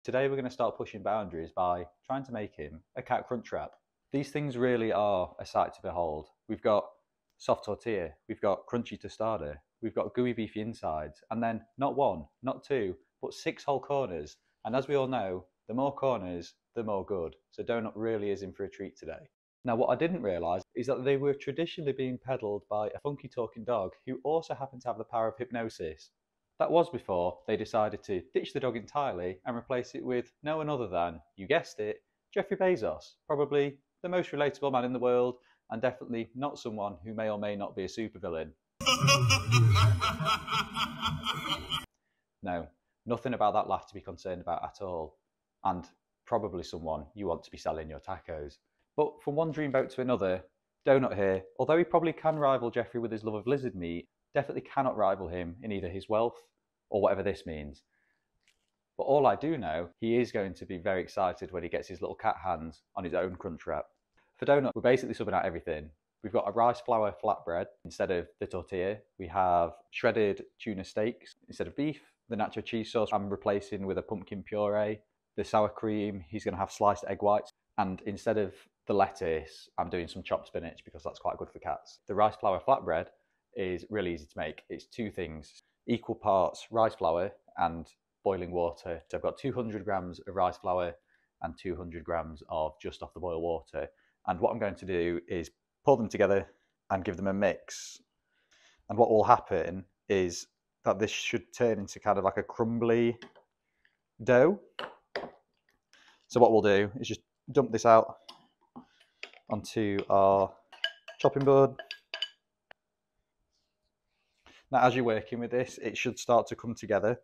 Today we're going to start pushing boundaries by trying to make him a cat crunch wrap. These things really are a sight to behold. We've got soft tortilla, we've got crunchy tostada, we've got gooey beefy insides, and then not one, not two, but 6 whole corners. And as we all know, the more corners, the more good. So Donut really is in for a treat today. Now what I didn't realise is that they were traditionally being peddled by a funky talking dog who also happened to have the power of hypnosis. That was before they decided to ditch the dog entirely and replace it with no one other than, you guessed it, Jeffrey Bezos. Probably the most relatable man in the world, and definitely not someone who may or may not be a supervillain. No, nothing about that laugh to be concerned about at all, and probably someone you want to be selling your tacos. But from one dreamboat to another, Donut here, although he probably can rival Jeffrey with his love of lizard meat, definitely cannot rival him in either his wealth or whatever this means. But all I do know, he is going to be very excited when he gets his little cat hands on his own crunch wrap. For Donut, we're basically subbing out everything. We've got a rice flour flatbread instead of the tortilla. We have shredded tuna steaks instead of beef. The nacho cheese sauce I'm replacing with a pumpkin puree. The sour cream, he's going to have sliced egg whites. And instead of the lettuce, I'm doing some chopped spinach because that's quite good for cats. The rice flour flatbread is really easy to make. It's 2 things, equal parts rice flour and boiling water. So I've got 200 grams of rice flour and 200 grams of just off the boil water. And what I'm going to do is pour them together and give them a mix. And what will happen is that this should turn into kind of like a crumbly dough. So what we'll do is just dump this out onto our chopping board. Now, as you're working with this, it should start to come together.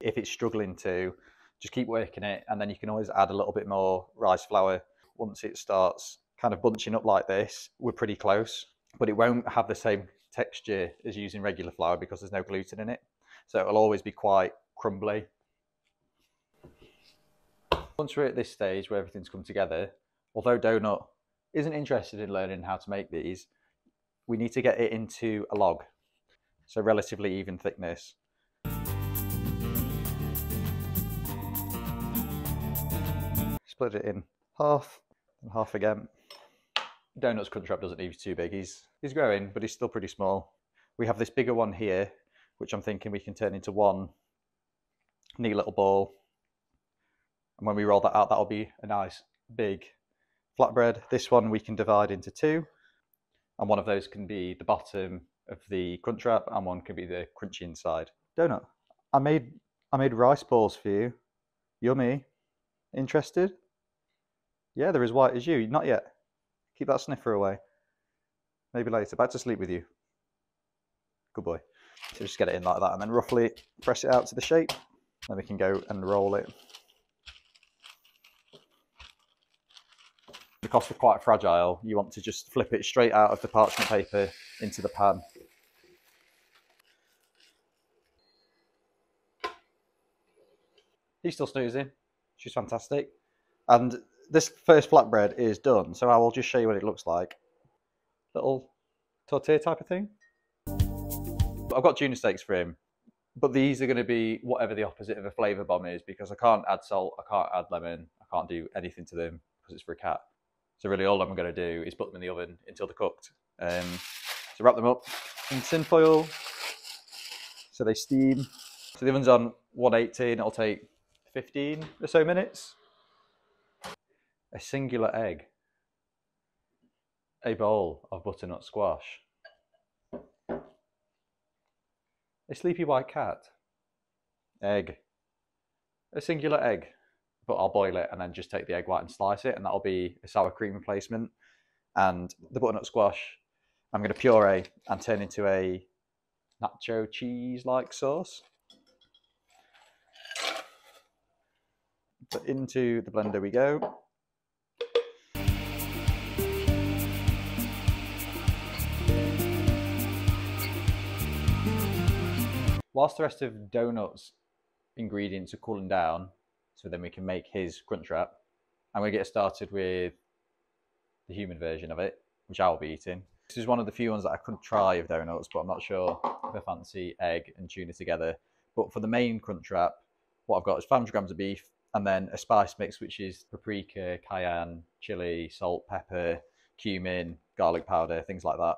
If it's struggling to, just keep working it, and then you can always add a little bit more rice flour. Once it starts kind of bunching up like this, we're pretty close, but it won't have the same texture as using regular flour because there's no gluten in it. So it'll always be quite crumbly. Once we're at this stage where everything's come together, although Donut isn't interested in learning how to make these, we need to get it into a log. So relatively even thickness. Split it in half and half again. Donut's crunch wrap doesn't need to be too big. He's growing, but he's still pretty small. We have this bigger one here, which I'm thinking we can turn into one neat little ball. And when we roll that out, that'll be a nice big flatbread. This one we can divide into 2, and one of those can be the bottom of the crunch wrap, and one can be the crunchy inside. Donut, I made rice balls for you. Yummy. Interested? Yeah, they're as white as you. Not yet. Keep that sniffer away. Maybe later. Back to sleep with you. Good boy. So just get it in like that and then roughly press it out to the shape. Then we can go and roll it. Because they're quite fragile, you want to just flip it straight out of the parchment paper into the pan. He's still snoozing. She's fantastic. And this first flatbread is done, so I will just show you what it looks like. Little tortilla type of thing. I've got tuna steaks for him, but these are going to be whatever the opposite of a flavour bomb is, because I can't add salt, I can't add lemon, I can't do anything to them because it's for a cat. So really all I'm going to do is put them in the oven until they're cooked. So wrap them up in tin foil so they steam. So the oven's on 180 and it'll take 15 or so minutes. A singular egg. A bowl of butternut squash. A sleepy white cat. Egg. A singular egg. But I'll boil it and then just take the egg white and slice it, and that'll be a sour cream replacement. And the butternut squash I'm going to puree and turn into a nacho cheese-like sauce. So into the blender we go. Whilst the rest of Donut's ingredients are cooling down, so then we can make his crunch wrap, I'm going to get started with the human version of it, which I'll be eating. This is one of the few ones that I could try of Donuts, but I'm not sure if I fancy egg and tuna together. But for the main crunch wrap, what I've got is 500 grams of beef, and then a spice mix, which is paprika, cayenne, chili, salt, pepper, cumin, garlic powder, things like that.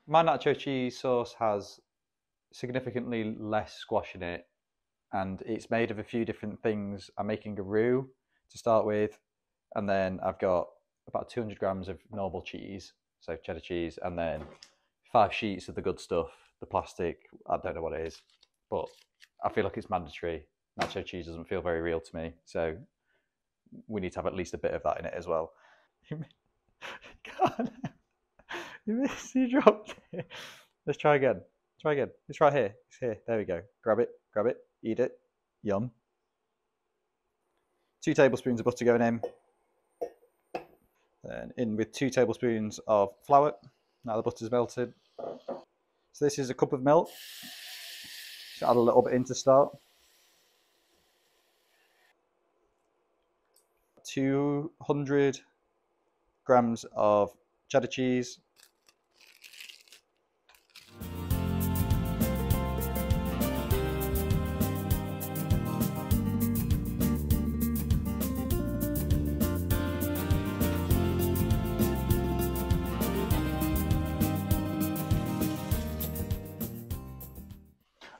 My nacho cheese sauce has significantly less squash in it, and it's made of a few different things. I'm making a roux to start with, and then I've got about 200 grams of normal cheese, so cheddar cheese, and then 5 sheets of the good stuff, the plastic. I don't know what it is, but I feel like it's mandatory. Nacho cheese doesn't feel very real to me, so we need to have at least a bit of that in it as well. God, you dropped it. Let's try again. Try again. It's right here. It's here. There we go. Grab it. Grab it. Eat it. Yum. 2 tablespoons of butter going in. Then in with 2 tablespoons of flour. Now the butter's melted. So this is a cup of milk. Just add a little bit in to start. 200 grams of cheddar cheese.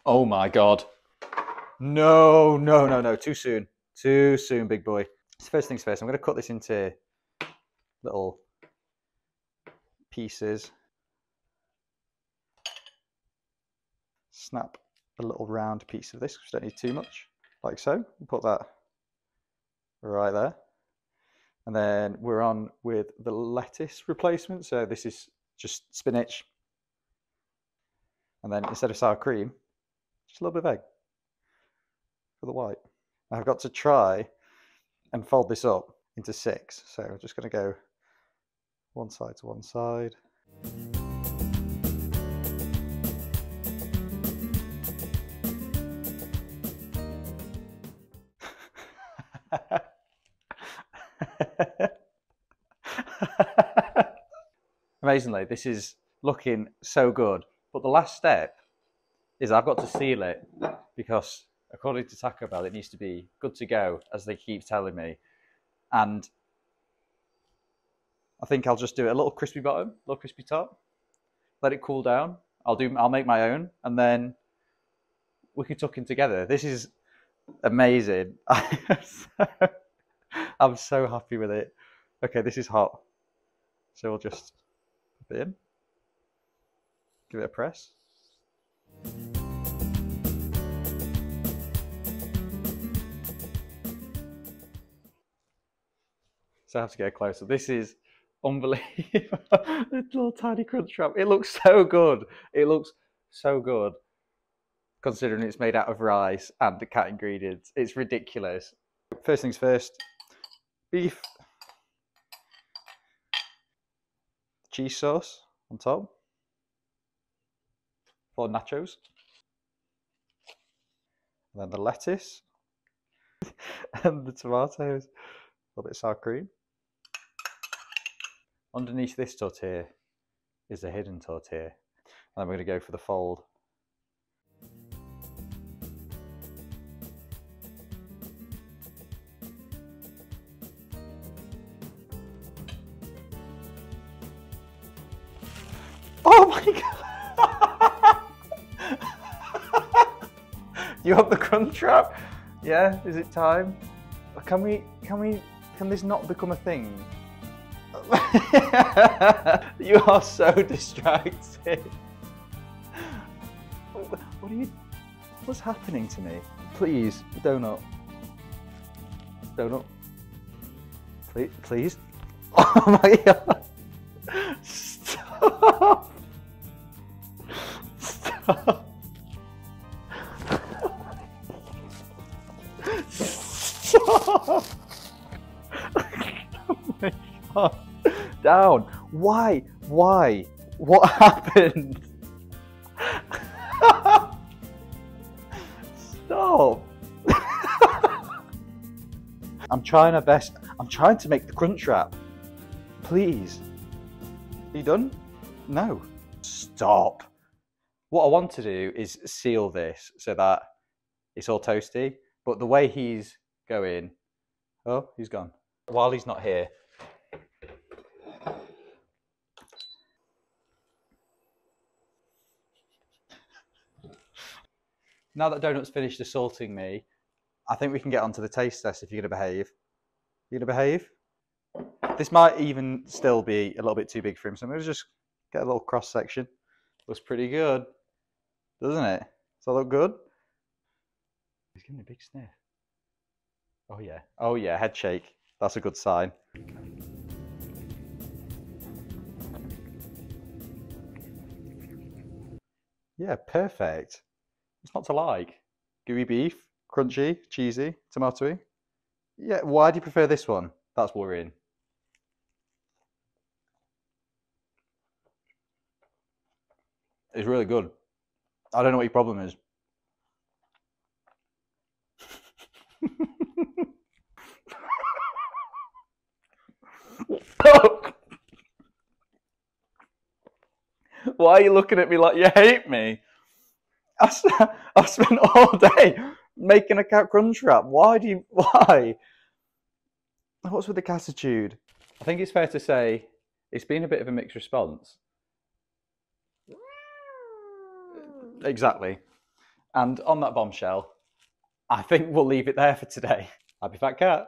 Oh my God. No, no, no, no. Too soon. Too soon, big boy. So first things first, I'm going to cut this into little pieces. Snap a little round piece of this, which don't need too much, like so. We'll put that right there. And then we're on with the lettuce replacement. So this is just spinach. And then instead of sour cream, just a little bit of egg for the white. Now I've got to try and fold this up into 6. So I'm just going to go one side to one side. Amazingly, this is looking so good. But the last step is I've got to seal it, because according to Taco Bell, it needs to be good to go, as they keep telling me. And I think I'll just do it a little crispy bottom, a little crispy top. Let it cool down. I'll make my own, and then we can tuck in together. This is amazing. I'm so happy with it. Okay, this is hot. So we'll just put it in. Give it a press. So I have to get closer. This is unbelievable. This little tiny crunch wrap. It looks so good. It looks so good, considering it's made out of rice and the cat ingredients. It's ridiculous. First things first, beef, cheese sauce on top for nachos, and then the lettuce and the tomatoes, a little bit of sour cream. Underneath this tortilla is a hidden tortilla, and then we're going to go for the fold. Oh my God! You want the crunch wrap? Yeah, is it time? Can this not become a thing? You are so distracted. What's happening to me? Please, donut. Donut. Please. Oh my God. Stop. Stop. Stop. Oh my God. Down. Why? What happened? Stop. I'm trying my best. I'm trying to make the crunch wrap. Please. Are you done? No. Stop. What I want to do is seal this so that it's all toasty, but the way he's going... Oh, he's gone. While he's not here... Now that Donut's finished assaulting me, I think we can get on to the taste test if you're going to behave. You going to behave? This might even still be a little bit too big for him, so I'm going to just get a little cross section. Looks pretty good, doesn't it? Does that look good? He's giving a big sniff. Oh yeah. Oh yeah, head shake. That's a good sign. Yeah, perfect. It's not to like. Gooey beef, crunchy, cheesy, tomatoey. Yeah, why do you prefer this one? That's worrying. It's really good. I don't know what your problem is. Why are you looking at me like you hate me? I've spent all day making a cat crunch wrap. Why? What's with the catitude? I think it's fair to say it's been a bit of a mixed response. Exactly. And on that bombshell, I think we'll leave it there for today. Happy Fat Cat.